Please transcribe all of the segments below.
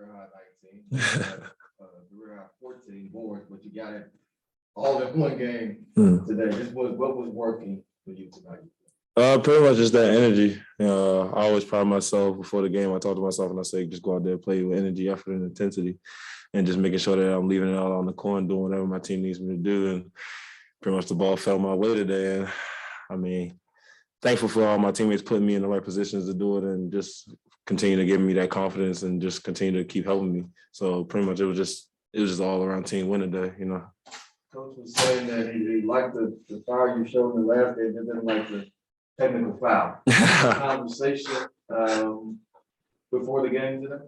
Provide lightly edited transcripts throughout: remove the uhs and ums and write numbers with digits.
career high 19, career high 14 boards, but you got it all in one game today. What was working for you tonight? Pretty much just that energy. I always pride myself before the game. I talk to myself and I say, just go out there, play with energy, effort, and intensity, and just making sure that I'm leaving it all on the court and doing whatever my team needs me to do. And pretty much the ball fell my way today. And I mean, thankful for all my teammates putting me in the right positions to do it and just continue to give me that confidence and just continue to keep helping me. So pretty much it was just all around team win today, Coach was saying that he liked the foul you showed in the last game, and didn't like the technical foul. Conversation before the game today.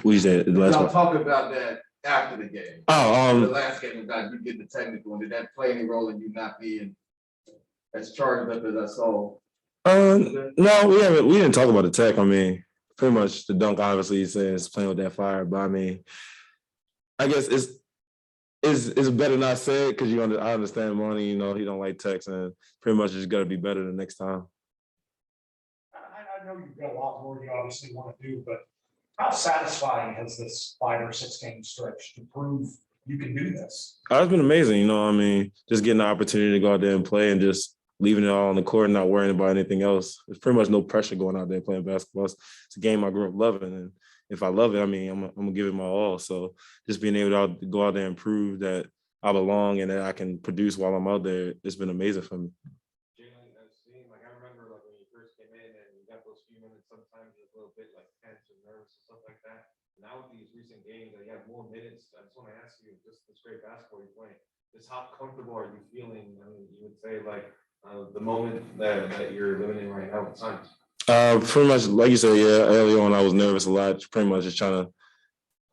We said the last Y'all one. talk about that after the game. The last game about you getting the technical, and did that play any role in you not being as charged up as I saw? No, we haven't. We didn't talk about the tech. I mean, pretty much the dunk. Obviously, he says playing with that fire, but I mean, I guess it's better not said because I understand money. He don't like techs, and pretty much just got to be better the next time. I know you've got a lot more you obviously want to do, but how satisfying has this 5 or 6 game stretch to prove you can do this? It's been amazing. I mean, just getting the opportunity to go out there and play and just leaving it all on the court and not worrying about anything else. There's pretty much no pressure going out there playing basketball. It's a game I grew up loving, and if I love it, I mean, I'm gonna give it my all. So just being able to go out there and prove that I belong and that I can produce while I'm out there, it's been amazing for me. Jalen, I remember when you first came in and you got those few minutes, sometimes you're a little bit tense or nervous or stuff like that. Now with these recent games that you have more minutes, I just want to ask you, just this great basketball you're playing, just how comfortable are you feeling? I mean, you would say the moment that you're living in right now with Suns. Pretty much, like you said, yeah, early on I was nervous a lot, pretty much just trying to,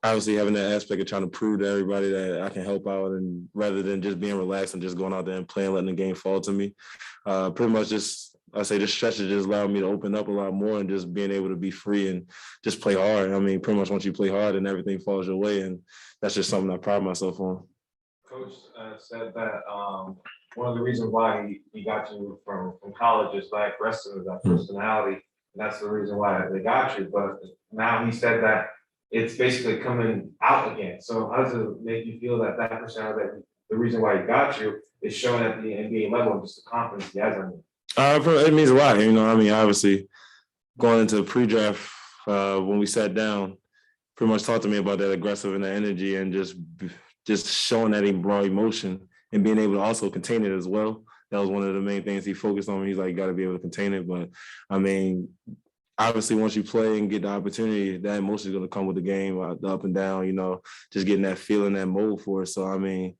obviously having that aspect of trying to prove to everybody that I can help out, and rather than just being relaxed and just going out there and playing, letting the game fall to me. Pretty much this stretch has just allowed me to open up a lot more and just being able to be free and just play hard. I mean, pretty much once you play hard and everything falls your way, and that's just something I pride myself on. Coach said that one of the reasons why he got you from college is that aggressive, that personality, and that's the reason why they got you. But now he said that it's basically coming out again. So how does it make you feel that personality, that the reason why he got you, is showing at the NBA level and just the confidence he has on you? It means a lot. I mean, obviously going into pre-draft when we sat down, pretty much talked to me about that aggressive and that energy and just showing that raw emotion and being able to also contain it as well. That was one of the main things he focused on. He's like, you got to be able to contain it. But I mean, obviously, once you play and get the opportunity, that emotion is going to come with the game, the up and down, just getting that feeling, that mold for it. So, I mean,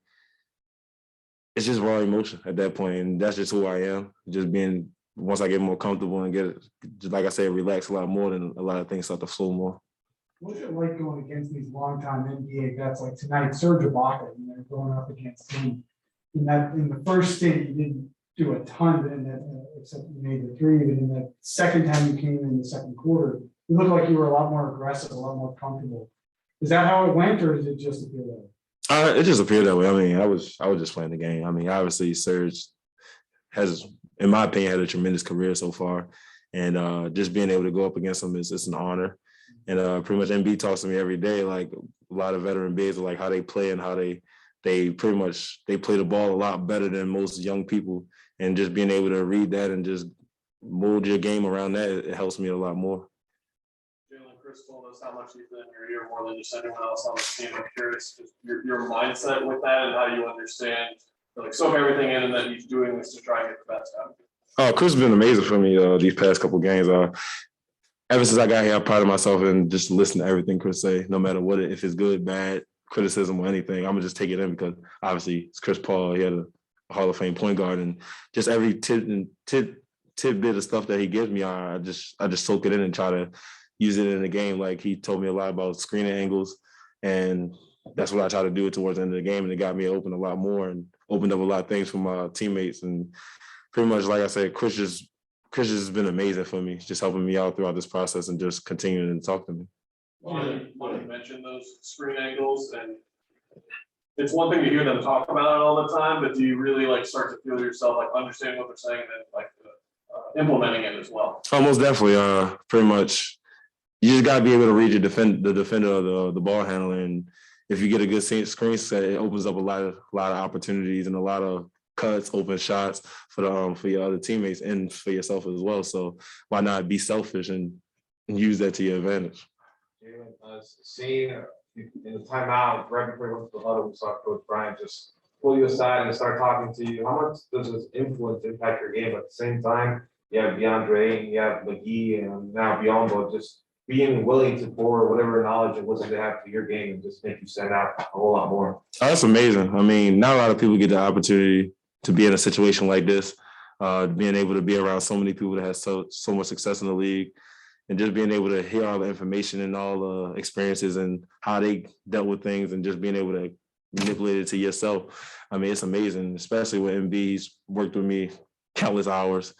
it's just raw emotion at that point. And that's just who I am. Just being, once I get more comfortable and get, just like I said, relax a lot more, then a lot of things start to flow more. What's it like going against these longtime NBA vets like tonight, Serge Ibaka, going up against him? In the first stint, you didn't do a ton in that, except you made the 3. But in the second time you came in the second quarter, you looked like you were a lot more aggressive, a lot more comfortable. Is that how it went, or is it just appear that way? It just appeared that way. I mean, I was just playing the game. I mean, obviously, Serge has, in my opinion, had a tremendous career so far, and just being able to go up against him is an honor. And pretty much MB talks to me every day, like a lot of veteran bigs, like how they play and how they pretty much they play the ball a lot better than most young people, and just being able to read that and just mold your game around that, it helps me a lot more. Jalen, Chris told us how much you put in your ear more than just anyone else on the team. I'm curious just your mindset with that and how you understand, soak everything in, and that he's doing this to try and get the best out of it. Oh, Chris has been amazing for me these past couple of games. Ever since I got here, I prided myself in just listening to everything Chris say, no matter what, if it's good, bad, criticism or anything. I'm gonna just take it in because obviously it's Chris Paul. He had a Hall of Fame point guard, and just every tidbit of stuff that he gives me, I just soak it in and try to use it in the game. Like he told me a lot about screening angles, and that's what I try to do towards the end of the game, and it got me open a lot more and opened up a lot of things for my teammates. And pretty much, like I said, Chris has been amazing for me, just helping me out throughout this process and just continuing to talk to me. When you mentioned those screen angles, and it's one thing to hear them talk about it all the time, but do you really start to feel yourself understanding what they're saying and then implementing it as well? Almost definitely. Pretty much you just gotta be able to read the defender of the ball handler. And if you get a good screen set, it opens up a lot of opportunities and a lot of cuts, open shots for your other teammates and for yourself as well. So why not be selfish and use that to your advantage? Jalen, seeing in the timeout, right before you went to the huddle, we saw Coach Bryant just pull you aside and start talking to you. How much does this influence impact your game? At the same time, you have DeAndre, and you have McGee, and now Biombo, just being willing to pour whatever knowledge and wisdom they have to your game and just make you stand out a whole lot more. That's amazing. I mean, not a lot of people get the opportunity to be in a situation like this, being able to be around so many people that have so much success in the league, and just being able to hear all the information and all the experiences and how they dealt with things, and just being able to manipulate it to yourself. I mean, it's amazing, especially when MB's worked with me countless hours.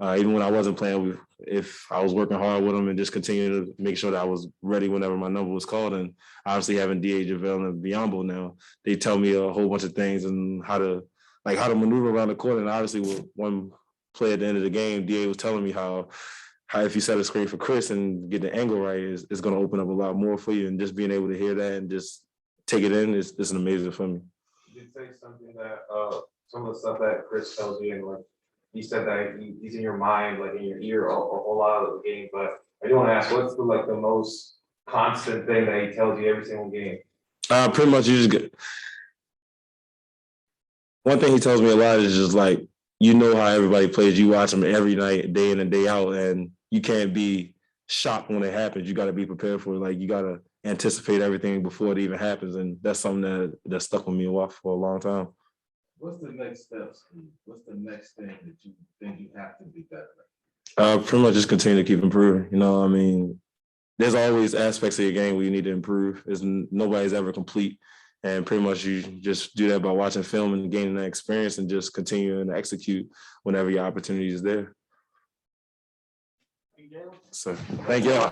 Even when I wasn't playing, if I was working hard with him and just continuing to make sure that I was ready whenever my number was called. And obviously having DA JaVale and Biombo now, they tell me a whole bunch of things and how to maneuver around the court. And obviously with one play at the end of the game, DA was telling me how if you set a screen for Chris and get the angle right, it's going to open up a lot more for you. And just being able to hear that and just take it in is an amazing for me. You did say something that some of the stuff that Chris tells you, and like he said that he's in your mind, like in your ear a whole lot of the game. But I do want to ask, what's the most constant thing that he tells you every single game? Pretty much, you just get. One thing he tells me a lot is just like, you know how everybody plays. You watch them every night, day in and day out, and you can't be shocked when it happens. You got to be prepared for it. Like, you got to anticipate everything before it even happens, and that's something that stuck with me for a long time. What's the next steps? What's the next thing that you think you have to be better at? Pretty much just continue to keep improving. You know, I mean, there's always aspects of your game where you need to improve. Nobody's ever complete. And pretty much you just do that by watching film and gaining that experience and just continuing to execute whenever your opportunity is there. So, thank y'all.